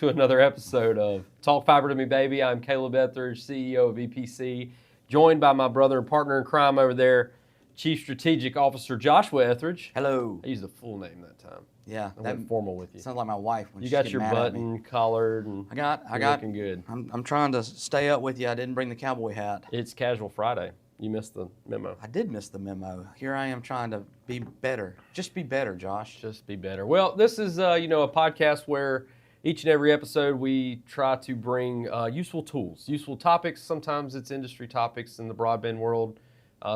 to another episode of Talk Fiber to Me, Baby. I'm Caleb Etheridge, CEO of EPC, joined by my brother and partner in crime over there, Chief Strategic Officer Joshua Etheridge. Hello. I used the full name that time. Yeah, I went formal with you. Sounds like my wife when You she's got getting your mad at me. button collared and I got. looking good. I'm trying to stay up with you. I didn't bring the cowboy hat. It's Casual Friday. You missed the memo. I did miss the memo. Here I am trying to be better. Just be better, Josh. Just be better. Well, this is a podcast where each and every episode we try to bring useful tools, useful topics. Sometimes it's industry topics in the broadband world.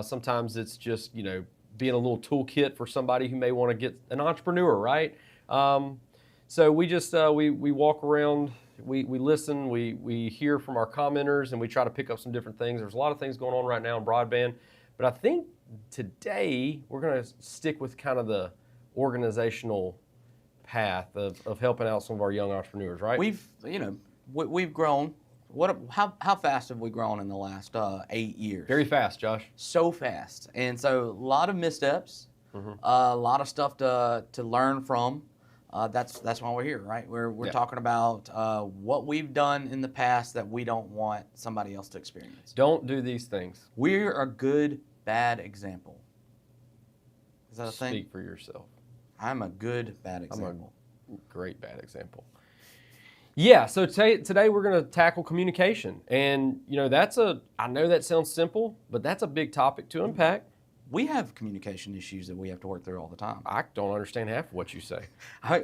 Sometimes it's just being a little toolkit for somebody who may want to get an entrepreneur, right? So we just we walk around, we listen, we hear from our commenters, and we try to pick up some different things. There's a lot of things going on right now in broadband, but I think today we're going to stick with kind of the organizational path of helping out some of our young entrepreneurs, right? We've grown. How fast have we grown in the last 8 years? Very fast, Josh. So fast, and so a lot of missteps, a lot of stuff to learn from. That's why we're here, right? We're talking about what we've done in the past that we don't want somebody else to experience. Don't do these things. We're a good, bad example. Is that a thing? Speak for yourself. I'm a good, bad example. I'm a great bad example. Yeah, so today we're going to tackle communication. And, I know that sounds simple, but that's a big topic to unpack. We have communication issues that we have to work through all the time. I don't understand half of what you say.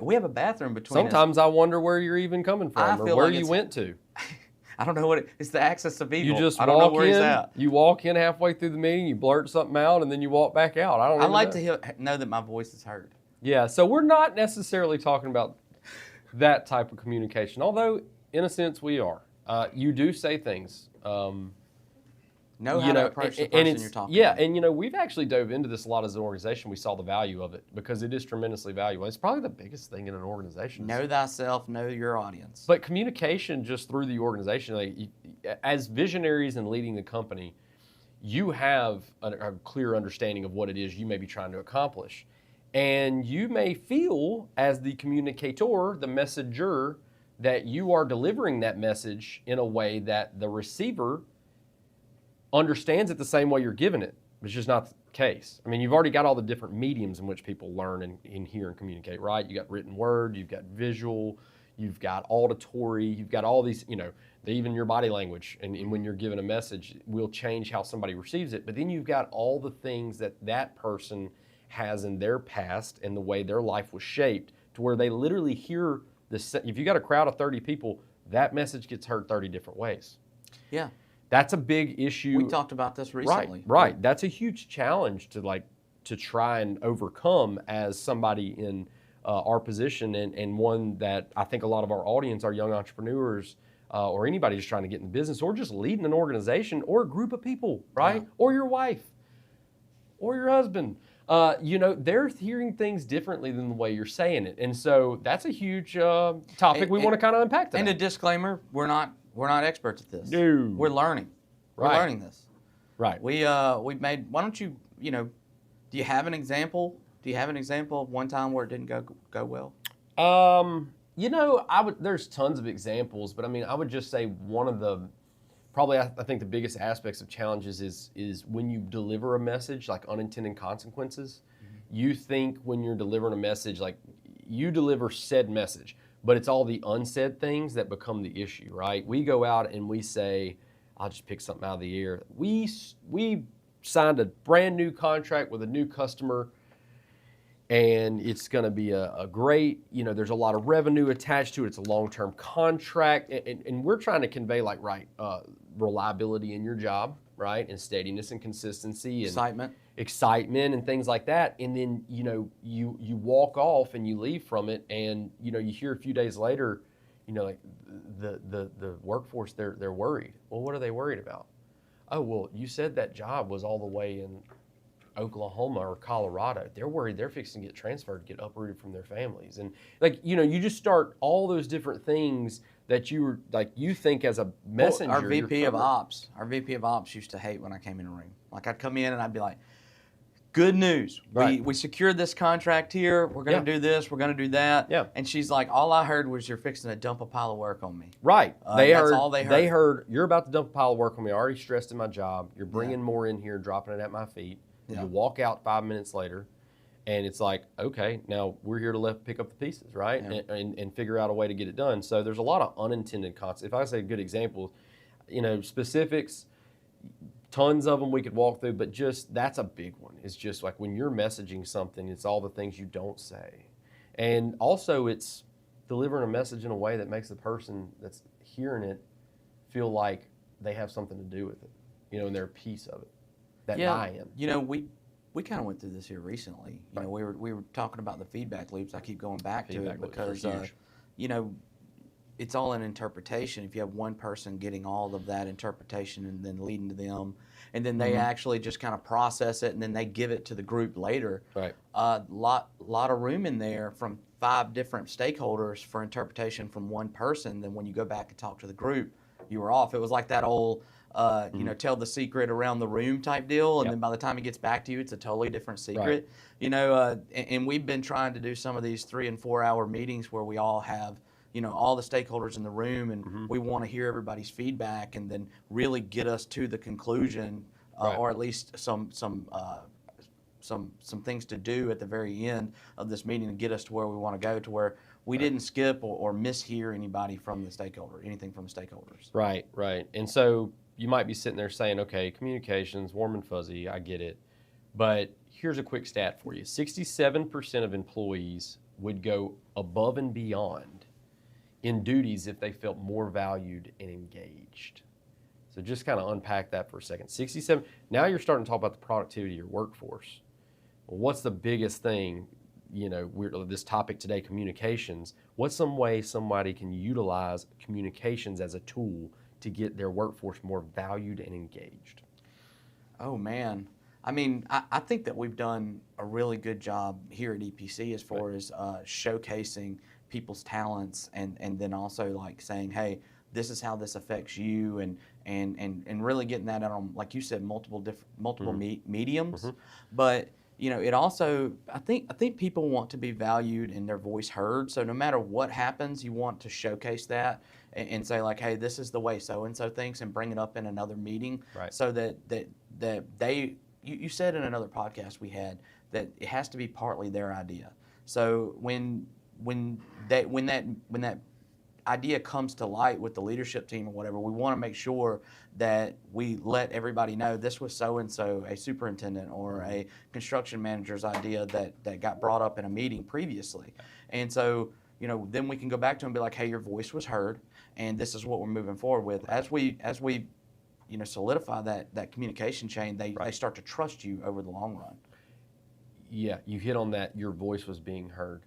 We have a bathroom between Sometimes I wonder where you're even coming from or where you went to. I don't know what it's the axis of evil. You just I don't know where he's at. You walk in halfway through the meeting, you blurt something out, and then you walk back out. I like to know that my voice is heard. Yeah, so we're not necessarily talking about that type of communication, although in a sense we are. You do say things. Know how to approach the person you're talking to. Yeah, and we've actually dove into this a lot as an organization. We saw the value of it because it is tremendously valuable. It's probably the biggest thing in an organization. Know thyself, know your audience. But communication just through the organization, as visionaries and leading the company, you have a clear understanding of what it is you may be trying to accomplish. And you may feel as the communicator, the messenger, that you are delivering that message in a way that the receiver understands it the same way you're giving it. It's just not the case. I mean, you've already got all the different mediums in which people learn and hear and communicate, right? You got written word, you've got visual, you've got auditory, you've got all these, even your body language. And when you're given a message, will change how somebody receives it. But then you've got all the things that person has in their past and the way their life was shaped to where they literally hear this. If you got a crowd of 30 people, that message gets heard 30 different ways. Yeah. That's a big issue. We talked about this recently. Right. That's a huge challenge to try and overcome as somebody in our position and one that I think a lot of our audience, our young entrepreneurs, or anybody just trying to get in business or just leading an organization or a group of people, right? Yeah. Or your wife or your husband. They're hearing things differently than the way you're saying it. And so that's a huge topic we want to kind of unpack today. And a disclaimer, we're not experts at this. No. We're learning. We're learning this. Right. We've made, why don't you, do you have an example? Do you have an example of one time where it didn't go well? There's tons of examples, but I would just say one of the, probably I think the biggest aspects of challenges is when you deliver a message, like unintended consequences. Mm-hmm. You think when you're delivering a message, like you deliver said message, but it's all the unsaid things that become the issue, right? We go out and we say, I'll just pick something out of the air. We signed a brand new contract with a new customer, and it's going to be a great, there's a lot of revenue attached to it. It's a long-term contract, and we're trying to convey reliability in your job, right? And steadiness and consistency. And excitement and things like that. And then, you walk off and you leave from it, and, you hear a few days later, the workforce, they're worried. Well, what are they worried about? Oh, well, you said that job was all the way in Oklahoma or Colorado. They're worried they're fixing to get transferred, get uprooted from their families. And you just start all those different things that you think as a messenger. Our VP of Ops used to hate when I came in the room. Like I'd come in and I'd be like, good news. Right. We secured this contract here. We're going to do this. We're going to do that. Yeah. And she's like, all I heard was you're fixing to dump a pile of work on me. Right. That's all they heard. They heard, you're about to dump a pile of work on me. I already stressed in my job. You're bringing more in here, dropping it at my feet. Yeah. You walk out 5 minutes later, and it's like, okay, now we're here to pick up the pieces, right? Yeah. And figure out a way to get it done. So there's a lot of unintended consequences. If I say a good example, specifics, tons of them we could walk through, but just that's a big one. It's just like when you're messaging something, it's all the things you don't say. And also it's delivering a message in a way that makes the person that's hearing it feel like they have something to do with it, and they're a piece of it, that buy-in. We kind of went through this here recently. Right. We were talking about the feedback loops. I keep going back to it because, it's all an interpretation. If you have one person getting all of that interpretation and then leading to them, and then they actually just kind of process it and then they give it to the group later. Right. Lot of room in there from 5 different stakeholders for interpretation from one person. Then when you go back and talk to the group, you were off. It was like that old, tell the secret around the room type deal, and then by the time it gets back to you, it's a totally different secret. Right. And we've been trying to do some of these 3 and 4 hour meetings where we all have all the stakeholders in the room, and we want to hear everybody's feedback and then really get us to the conclusion, or at least some things to do at the very end of this meeting to get us to where we want to go, to where we didn't skip or mishear anything from the stakeholders. Right. And so you might be sitting there saying, okay, communications, warm and fuzzy, I get it. But here's a quick stat for you. 67% of employees would go above and beyond in duties if they felt more valued and engaged. So just kind of unpack that for a second. 67, now you're starting to talk about the productivity of your workforce. Well, what's the biggest thing, this topic today, communications. What's some way somebody can utilize communications as a tool to get their workforce more valued and engaged? Oh, man. I mean, I think that we've done a really good job here at EPC as far as showcasing people's talents and then also like saying, hey, this is how this affects you, and really getting that out on, like you said, multiple mediums. But it also, I think people want to be valued and their voice heard. So no matter what happens, you want to showcase that and say like, hey, this is the way so and so thinks, and bring it up in another meeting, so that they. You said in another podcast we had that it has to be partly their idea. So when that idea comes to light with the leadership team or whatever, we want to make sure that we let everybody know this was so-and-so, a superintendent or a construction manager's idea that got brought up in a meeting previously. And so, then we can go back to them and be like, hey, your voice was heard, and this is what we're moving forward with. As we solidify that communication chain, they start to trust you over the long run. Yeah, you hit on that. Your voice was being heard.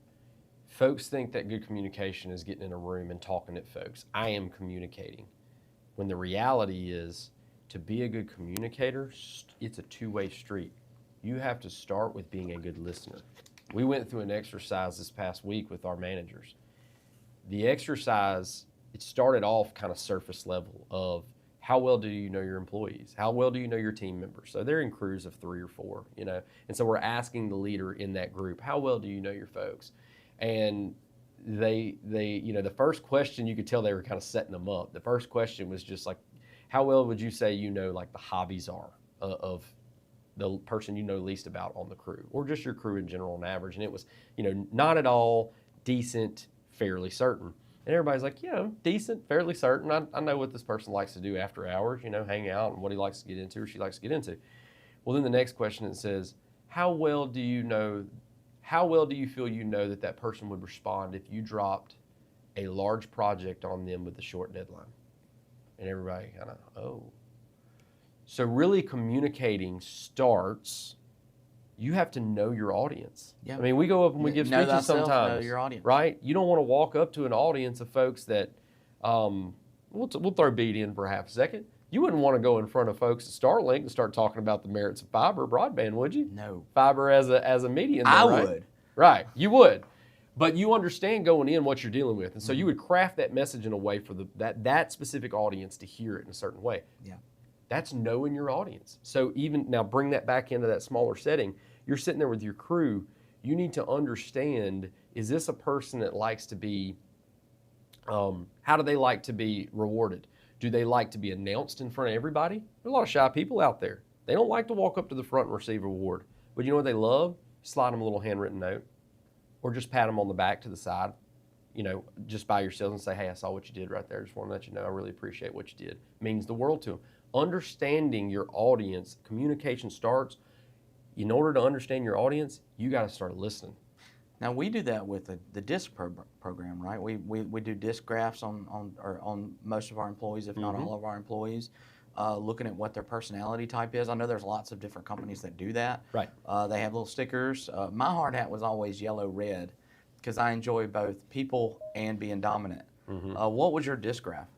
Folks think that good communication is getting in a room and talking at folks. I am communicating. When the reality is, to be a good communicator, it's a two-way street. You have to start with being a good listener. We went through an exercise this past week with our managers. The exercise, it started off kind of surface level of how well do you know your employees? How well do you know your team members? So they're in crews of 3 or 4, and so we're asking the leader in that group, how well do you know your folks? And they the first question, you could tell they were kind of setting them up. The first question was just like, how well would you say like the hobbies are of the person least about on the crew, or just your crew in general on average? And it was, not at all, decent, fairly certain. And everybody's like, decent, fairly certain. I know what this person likes to do after hours, hang out, and what he likes to get into or she likes to get into. Well, then the next question, it says, how well do you feel that person would respond if you dropped a large project on them with a short deadline? And everybody kind of, oh. So really communicating starts, you have to know your audience. Yeah. I mean, we go up and we give speeches sometimes. Know your audience. Right? You don't want to walk up to an audience of folks that, we'll throw beat in for half a second. You wouldn't want to go in front of folks at Starlink and start talking about the merits of fiber broadband, would you? No. Fiber as a medium. I would. Right, you would. But you understand going in what you're dealing with. And so you would craft that message in a way for that specific audience to hear it in a certain way. Yeah. That's knowing your audience. So even now, bring that back into that smaller setting. you're sitting there with your crew, you need to understand, is this a person that likes to be, how do they like to be rewarded? Do they like to be announced in front of everybody? There's a lot of shy people out there. They don't like to walk up to the front and receive a reward. But you know what they love? Slide them a little handwritten note, or just pat them on the back to the side, just by yourself and say, hey, I saw what you did right there. Just want to let you know I really appreciate what you did. It means the world to them. Understanding your audience, communication starts. In order to understand your audience, you got to start listening. Now we do that with the DISC program, right? We do DISC graphs on most of our employees, if not all of our employees, looking at what their personality type is. I know there's lots of different companies that do that. Right. They have little stickers. My hard hat was always yellow-red because I enjoy both people and being dominant. What was your DISC graph?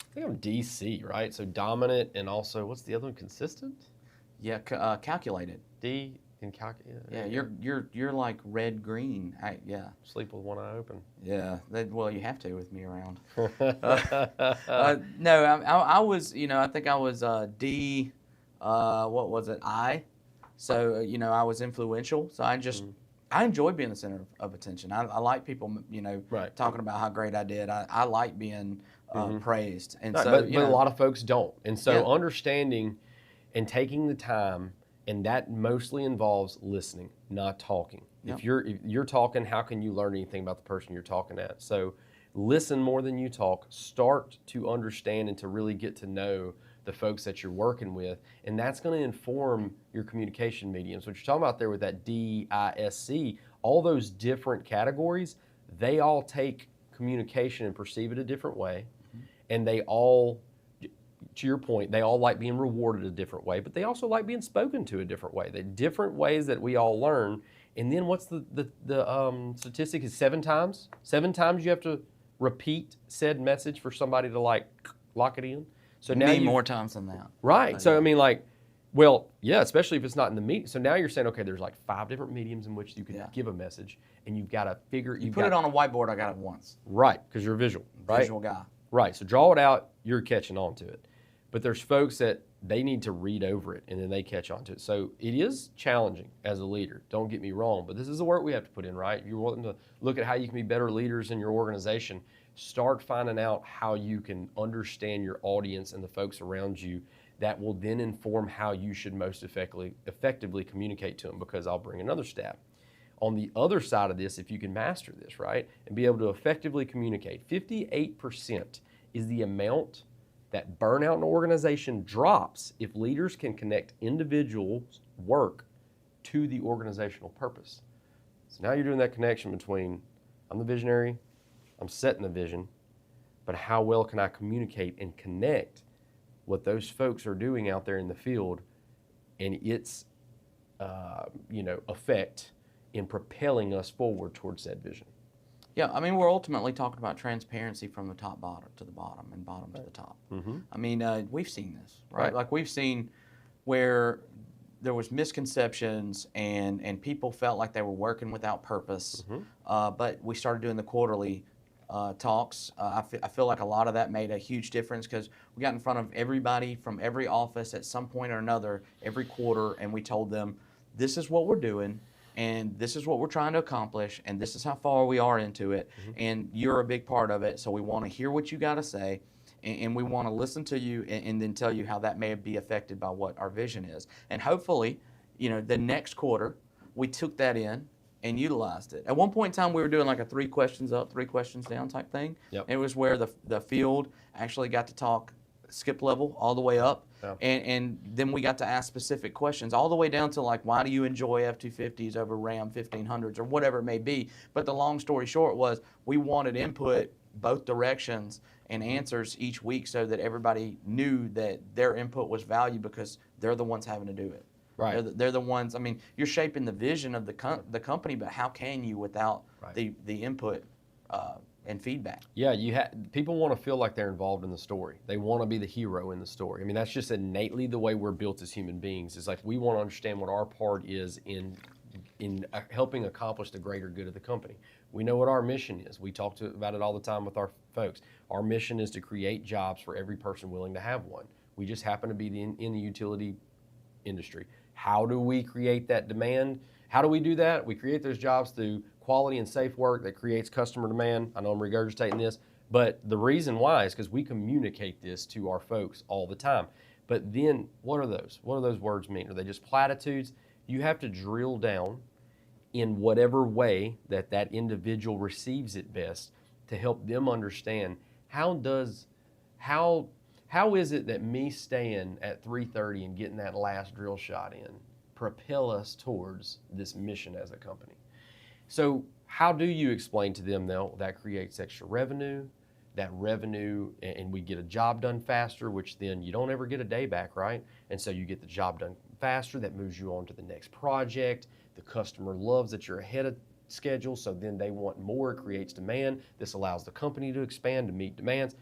I think I'm DC, right? So dominant, and also, what's the other one? Consistent? Yeah, calculated. D and calculate. Yeah, you're like red green. Yeah. Sleep with one eye open. Yeah. Well, you have to with me around. No, I was. I think I was D. What was it? I. So I was influential. So I enjoy being the center of attention. I like people, right. talking about how great I did. I like being praised, and right, so but a lot of folks don't. And so Yeah. understanding and taking the time, and that mostly involves listening, not talking. Yep. If you're talking, how can you learn anything about the person you're talking at? So listen more than you talk. Start to understand and to really get to know the folks that you're working with, and that's going to inform your communication mediums. What you're talking about there with that DISC, all those different categories, they all take communication and perceive it a different way, and they all, to your point, they all like being rewarded a different way, but they also like being spoken to a different way. The different ways that we all learn. And then what's the statistic is 7 times? 7 times you have to repeat said message for somebody to lock it in. So now more times than that. Right. So especially if it's not in the meeting. So now you're saying, okay, there's 5 different mediums in which you can give a message, and you've got to figure. You put it on a whiteboard. I got it once. Right, because you're visual. Right? Visual guy. Right. So draw it out. You're catching on to it. But there's folks that they need to read over it, and then they catch on to it. So it is challenging as a leader. Don't get me wrong, but this is the work we have to put in, right? You're wanting to look at how you can be better leaders in your organization. Start finding out how you can understand your audience and the folks around you. That will then inform how you should most effectively communicate to them, because I'll bring another stat. On the other side of this, if you can master this, right, and be able to effectively communicate, 58% is the amount that burnout in an organization drops if leaders can connect individuals' work to the organizational purpose. So now you're doing that connection between, I'm the visionary, I'm setting the vision, but how well can I communicate and connect what those folks are doing out there in the field and its effect in propelling us forward towards that vision. Yeah, I mean, we're ultimately talking about transparency from the top bottom to the bottom and bottom to the top. I mean, we've seen this, right? Like we've seen where there was misconceptions and people felt like they were working without purpose. But we started doing the quarterly talks. I feel like a lot of that made a huge difference because we got in front of everybody from every office at some point or another every quarter, and we told them, this is what we're doing, and this is what we're trying to accomplish, and this is how far we are into it, and you're a big part of it, so we want to hear what you got to say, and we want to listen to you and then tell you how that may be affected by what our vision is. And hopefully, the next quarter, we took that in and utilized it. At one point in time, we were doing like a 3 questions up, 3 questions down type thing. Yep. It was where the field actually got to talk skip level all the way up. Yeah. And then we got to ask specific questions all the way down to like, why do you enjoy F-250s over Ram 1500s or whatever it may be. But the long story short was we wanted input both directions and answers each week so that everybody knew that their input was valued because they're the ones having to do it. Right. They're the ones, I mean, you're shaping the vision of the company, but how can you without the input and feedback? Yeah, people want to feel like they're involved in the story. They want to be the hero in the story. I mean, that's just innately the way we're built as human beings. It's like we want to understand what our part is in helping accomplish the greater good of the company. We know what our mission is. We talk about it all the time with our folks. Our mission is to create jobs for every person willing to have one. We just happen to be in the utility industry. How do we create that demand? How do we do that? We create those jobs through quality and safe work that creates customer demand. I know I'm regurgitating this, but the reason why is because we communicate this to our folks all the time. But then what are those? What do those words mean? Are they just platitudes? You have to drill down in whatever way that that individual receives it best to help them understand how is it that me staying at 3:30 and getting that last drill shot in propel us towards this mission as a company. So how do you explain to them though that creates extra revenue, and we get a job done faster, which then you don't ever get a day back, right? And so you get the job done faster, that moves you on to the next project. The customer loves that you're ahead of schedule, so then they want more, it creates demand. This allows the company to expand to meet demands.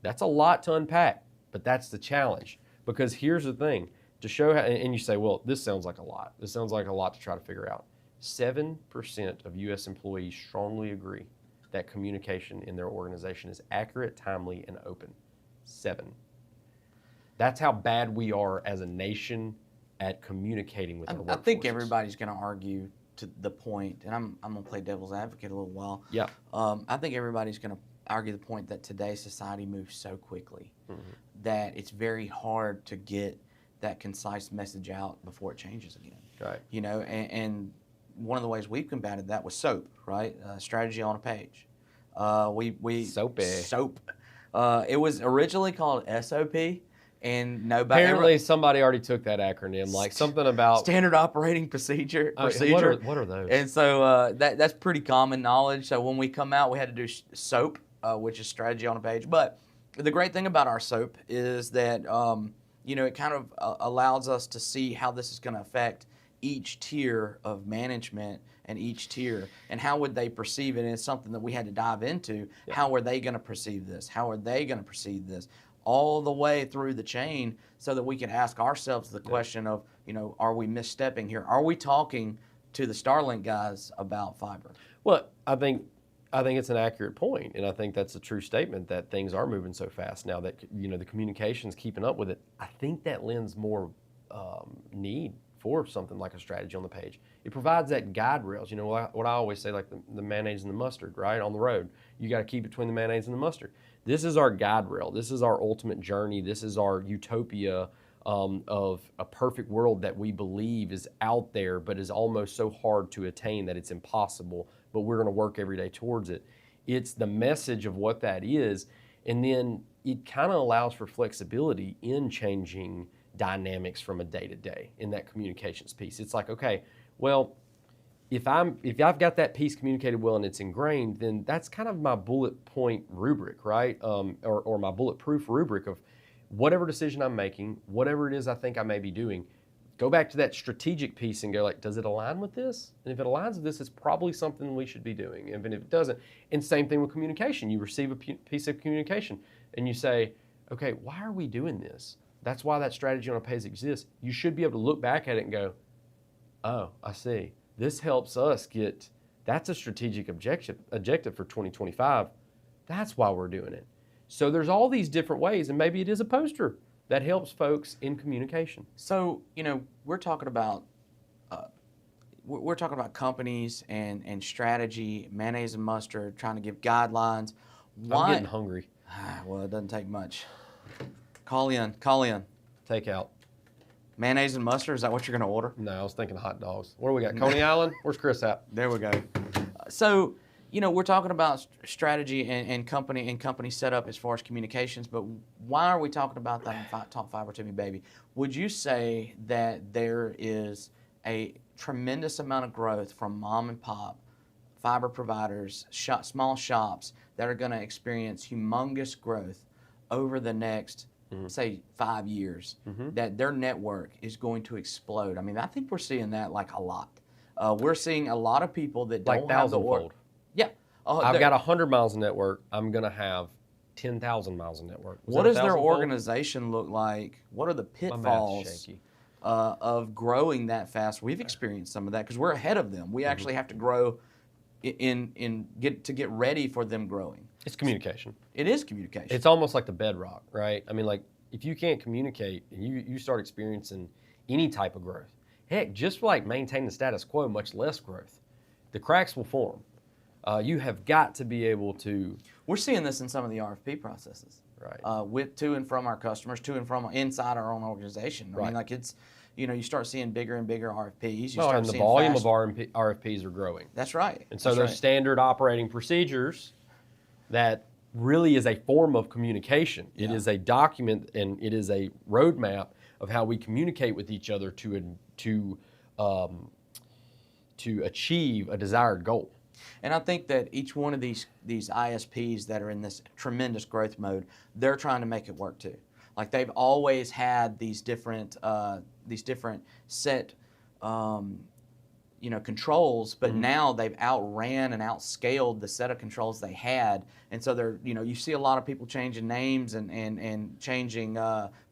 That's a lot to unpack, but that's the challenge. Because here's the thing, to show how, and you say, well, this sounds like a lot. This sounds like a lot to try to figure out. 7% of U.S. employees strongly agree that communication in their organization is accurate, timely, and open. 7. That's how bad we are as a nation at communicating with our workforce. I think everybody's going to argue to the point, and I'm going to play devil's advocate a little while. Yeah. I think everybody's going to argue the point that today's society moves so quickly that it's very hard to get that concise message out before it changes again. Right. You know, and one of the ways we've combated that was SOAP, right? Strategy on a page. SOAP. It was originally called SOP, and nobody. Apparently, somebody already took that acronym, like something about Standard Operating Procedure. What are those? And so that's pretty common knowledge. So when we come out, we had to do SOAP, which is strategy on a page. But the great thing about our SOAP is that it kind of allows us to see how this is going to affect each tier of management and each tier, and how would they perceive it. And it's something that we had to dive into. Yeah. How are they going to perceive this? How are they going to perceive this? All the way through the chain, so that we can ask ourselves the question of, are we misstepping here? Are we talking to the Starlink guys about fiber? Well, I think it's an accurate point, and I think that's a true statement that things are moving so fast now that the communication's keeping up with it. I think that lends more need for something like a strategy on the page. It provides that guide rails. What I always say, like the mayonnaise and the mustard, right? On the road, you got to keep between the mayonnaise and the mustard. This is our guide rail. This is our ultimate journey. This is our utopia of a perfect world that we believe is out there, but is almost so hard to attain that it's impossible, but we're going to work every day towards it. It's the message of what that is, and then it kind of allows for flexibility in changing dynamics from a day-to-day in that communications piece. It's like, okay, well, if I've got that piece communicated well and it's ingrained, then that's kind of my bullet point rubric, right? Or my bulletproof rubric of whatever decision I'm making, whatever it is I think I may be doing, go back to that strategic piece and go like, does it align with this? And if it aligns with this, it's probably something we should be doing. And if it doesn't, and same thing with communication. You receive a piece of communication and you say, okay, why are we doing this? That's why that strategy on a page exists. You should be able to look back at it and go, oh, I see. This helps us get, that's a strategic objective for 2025. That's why we're doing it. So there's all these different ways, and maybe it is a poster that helps folks in communication. So, we're talking about companies and strategy, mayonnaise and mustard, trying to give guidelines. I'm getting hungry. Well, it doesn't take much. Call in. Take out. Mayonnaise and mustard, is that what you're going to order? No, I was thinking hot dogs. What do we got? Coney Island? Where's Chris at? There we go. So, we're talking about strategy and company setup as far as communications, but why are we talking about that in Talk Fiber to Me, Baby? Would you say that there is a tremendous amount of growth from mom and pop fiber providers, small shops that are going to experience humongous growth over the next say 5 years, that their network is going to explode? I mean, I think we're seeing that like a lot. We're seeing a lot of people that don't have the order. Yeah. I've got 100 miles of network. I'm going to have 10,000 miles of network. What does their organization look like? What are the pitfalls of growing that fast? We've experienced some of that because we're ahead of them. We actually have to grow get ready for them growing. It's communication. It is communication. It's almost like the bedrock, right? I mean, like if you can't communicate and you start experiencing any type of growth. Heck, just like maintaining the status quo, much less growth, the cracks will form. You have got to be able to. We're seeing this in some of the RFP processes, right? With to and from our customers, to and from inside our own organization. I mean, like it's, you start seeing bigger and bigger RFPs. And the volume of RFPs are growing. That's right. And so those standard operating procedures, that really is a form of communication. It is a document, and it is a roadmap of how we communicate with each other to achieve a desired goal. And I think that each one of these ISPs that are in this tremendous growth mode, they're trying to make it work too. Like they've always had these different set controls, but now they've outran and outscaled the set of controls they had, and so they're you see a lot of people changing names and changing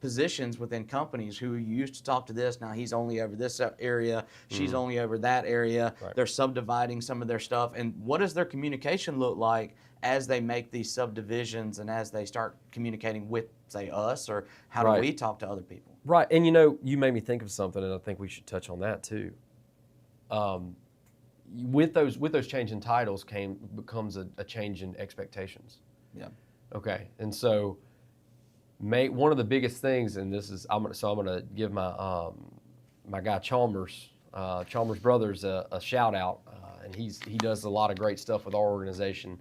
positions within companies. Who you used to talk to this, now he's only over this area, she's only over that area. Right. They're subdividing some of their stuff, and what does their communication look like as they make these subdivisions and as they start communicating with, say, us, or how do we talk to other people? Right, and you made me think of something, and I think we should touch on that too. With those change in titles becomes a change in expectations. Yeah. Okay, and so one of the biggest things, and this is I'm gonna give my my guy Chalmers Brothers a shout out, and he does a lot of great stuff with our organization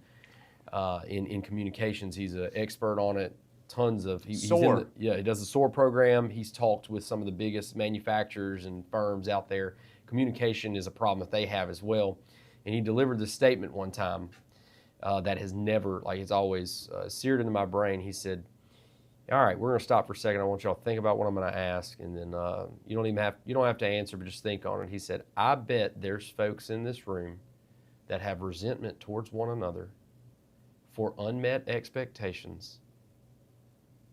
in communications. He's an expert on it. Tons of he does the SOAR program. He's talked with some of the biggest manufacturers and firms out there. Communication is a problem that they have as well. And he delivered this statement one time that has never, it's always seared into my brain. He said, all right, we're going to stop for a second. I want y'all to think about what I'm going to ask. And then you don't have to answer, but just think on it. He said, I bet there's folks in this room that have resentment towards one another for unmet expectations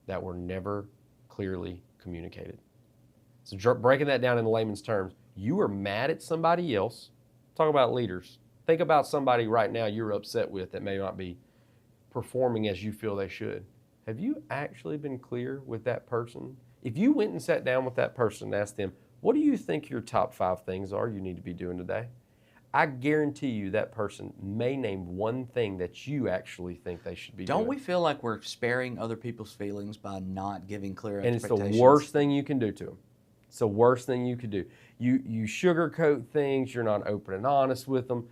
that were never clearly communicated. So breaking that down in layman's terms, you are mad at somebody else. Talk about leaders. Think about somebody right now you're upset with that may not be performing as you feel they should. Have you actually been clear with that person? If you went and sat down with that person and asked them, what do you think your top 5 things are you need to be doing today? I guarantee you that person may name one thing that you actually think they should be doing. Don't we feel like we're sparing other people's feelings by not giving clear expectations? And it's the worst thing you can do to them. It's the worst thing you could do. You sugarcoat things. You're not open and honest with them.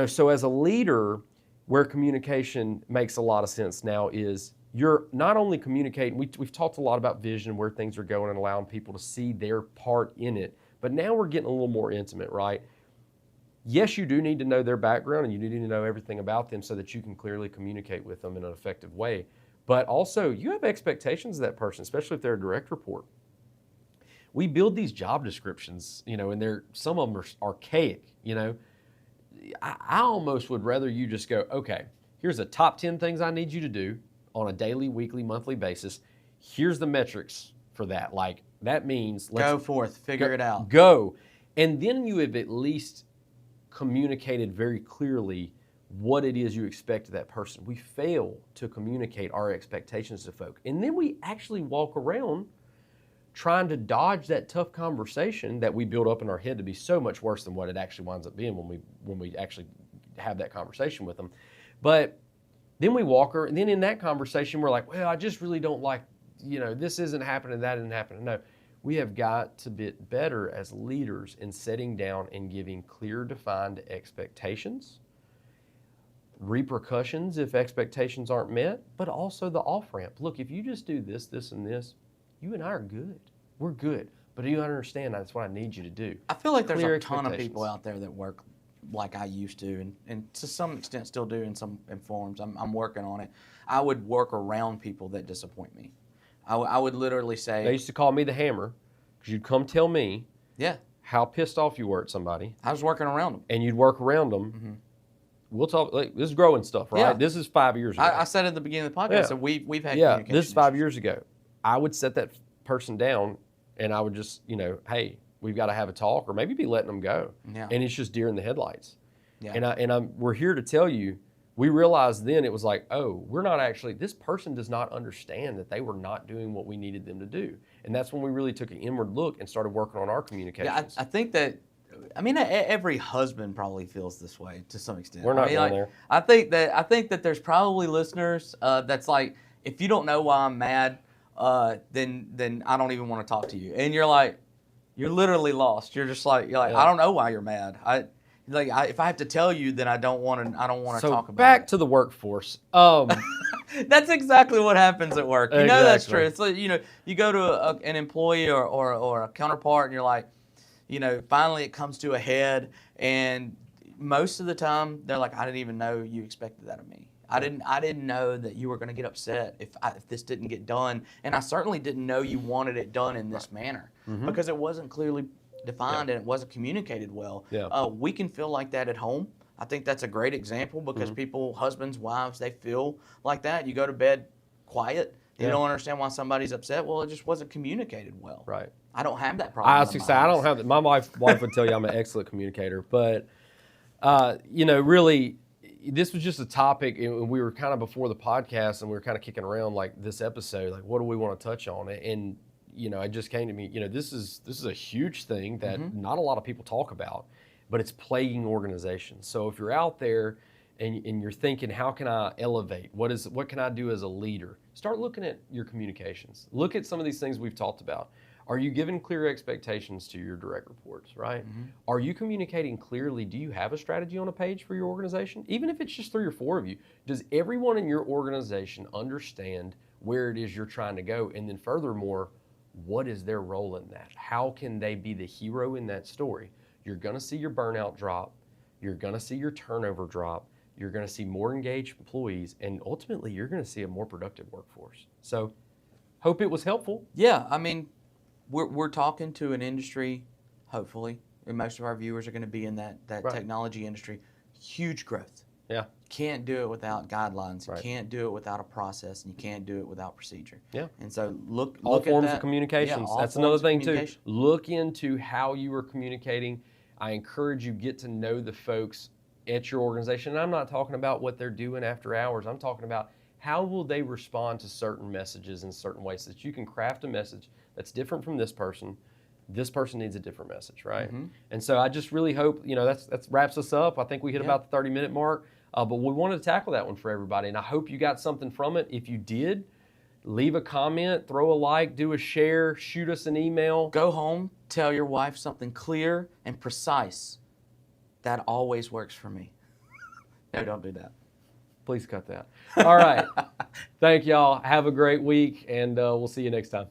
So as a leader, where communication makes a lot of sense now is you're not only communicating. We've talked a lot about vision, where things are going, and allowing people to see their part in it. But now we're getting a little more intimate, right? Yes, you do need to know their background, and you need to know everything about them so that you can clearly communicate with them in an effective way. But also, you have expectations of that person, especially if they're a direct report. We build these job descriptions, and some of them are archaic, I almost would rather you just go, okay, here's the top 10 things I need you to do on a daily, weekly, monthly basis. Here's the metrics for that. That means go forth, figure it out. Go. And then you have at least communicated very clearly what it is you expect of that person. We fail to communicate our expectations to folk. And then we actually walk around trying to dodge that tough conversation that we build up in our head to be so much worse than what it actually winds up being when we actually have that conversation with them. But then we walk her, and then in that conversation we're like, well, I just really don't like, this isn't happening, that isn't happening. No, we have got to be better as leaders in setting down and giving clear, defined expectations, repercussions if expectations aren't met, but also the off-ramp. Look, if you just do this, this, and this, you and I are good. We're good. But do you understand that's what I need you to do? I feel like there's a ton of people out there that work like I used to, and to some extent still do in some forms. I'm working on it. I would work around people that disappoint me. I would literally say... They used to call me the hammer, because you'd come tell me how pissed off you were at somebody. I was working around them. And you'd work around them. Mm-hmm. We'll talk, this is growing stuff, right? Yeah. This is 5 years ago. I said at the beginning of the podcast, so we've had communication this is 5 years ago. I would set that person down, and I would just, hey, we've got to have a talk, or maybe be letting them go. Yeah. And it's just deer in the headlights. Yeah. And we're here to tell you, we realized then it was like, oh, we're not actually, this person does not understand that they were not doing what we needed them to do. And that's when we really took an inward look and started working on our communications. Yeah, I think that, I mean, every husband probably feels this way to some extent. We're not going there. I think that there's probably listeners that's like, if you don't know why I'm mad, then I don't even want to talk to you. And you're like, you're literally lost. You're like, yeah. I don't know why you're mad. If I have to tell you, then I don't want to talk about it. Back to the workforce. That's exactly what happens at work. You know that's true. It's like, you go to an employee or a counterpart, and you're like, finally it comes to a head, and most of the time they're like, I didn't even know you expected that of me. I didn't know that you were going to get upset if this didn't get done, and I certainly didn't know you wanted it done in this manner because it wasn't clearly defined and it wasn't communicated well. Yeah. We can feel like that at home. I think that's a great example because people, husbands, wives, they feel like that. You go to bed quiet. You don't understand why somebody's upset. Well, it just wasn't communicated well. Right. I don't have that problem. I was say I don't have that. My wife would tell you I'm an excellent communicator, but really, this was just a topic, and we were kind of before the podcast, and we were kind of kicking around like this episode, like what do we want to touch on? And it just came to me. This is a huge thing that not a lot of people talk about, but it's plaguing organizations. So if you're out there and you're thinking, how can I elevate? What can I do as a leader? Start looking at your communications. Look at some of these things we've talked about. Are you giving clear expectations to your direct reports, right? Are you communicating clearly? Do you have a strategy on a page for your organization? Even if it's just 3 or 4 of you, does everyone in your organization understand where it is you're trying to go? And then furthermore, what is their role in that? How can they be the hero in that story? You're going to see your burnout drop. You're going to see your turnover drop. You're going to see more engaged employees. And ultimately, you're going to see a more productive workforce. So hope it was helpful. Yeah, I mean, we're talking to an industry, hopefully, and most of our viewers are going to be in that technology industry. Huge growth. Yeah. Can't do it without guidelines. Right. You can't do it without a process, and you can't do it without procedure. Yeah. And so look all at forms that. of communications. Yeah, that's another thing too. Look into how you are communicating. I encourage you get to know the folks at your organization. And I'm not talking about what they're doing after hours. I'm talking about how will they respond to certain messages in certain ways, so that you can craft a message that's different from this person. This person needs a different message, right? And so I just really hope, that wraps us up. I think we hit about the 30-minute mark, but we wanted to tackle that one for everybody. And I hope you got something from it. If you did, leave a comment, throw a like, do a share, shoot us an email. Go home, tell your wife something clear and precise. That always works for me. No, don't do that. Please cut that. All right. Thank y'all. Have a great week, and we'll see you next time.